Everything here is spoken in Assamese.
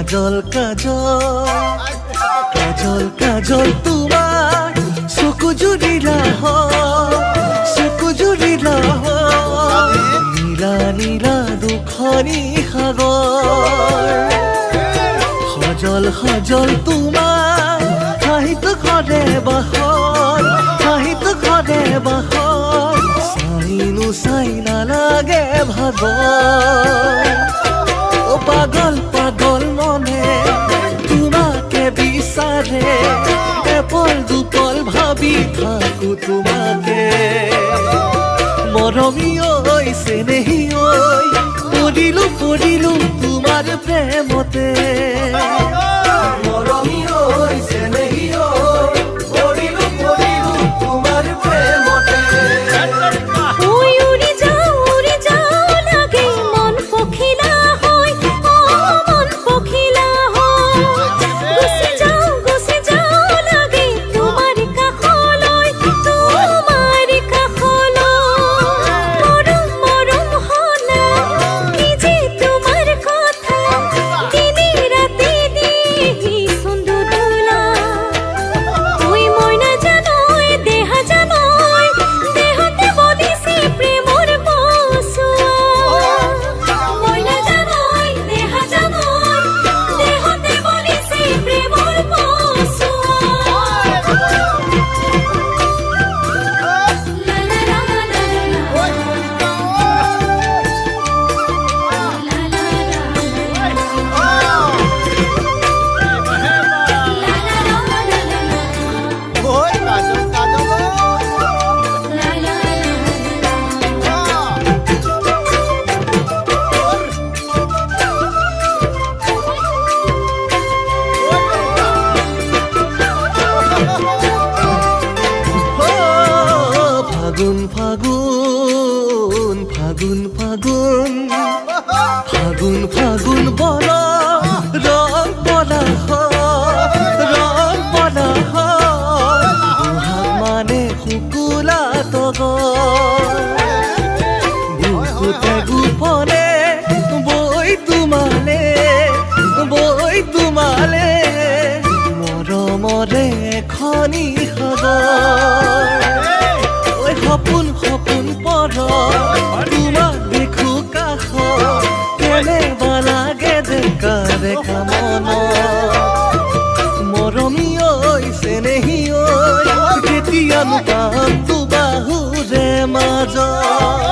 কাজল কাজল কাজল কাজল তোমাৰ চকু জুৰিলা নীলা নীলা দুখনি সাগৰ সজল সজল তোমাৰ হাঁহিটো ঘৰে বাহৰ চাইনো চাই নালাগে ভাগৰ পাগল পাগল মনে তোমাকে বিচাৰে এপল দুপল ভাবি থাকো তোমাকে মৰমী ঐ চেনেহী ঐ পৰিলো তোমাৰ প্ৰেমতে মৰমী ঐ চেনেহী ঐ পৰিলো তোমাৰ প্ৰেমতে ফাগুন বল ৰং পলাহ মানে শুকুলা তগতে গোপনে বৈ তোমালে মৰমৰে খনি সাগৰ সপোন পৰ তোমাক দেখো কাষ কেনেবা লাগে দেখা মন মৰমী ঐ চেনেহী ঐ কেতিয়ানো পাম বাহুৰে মাজত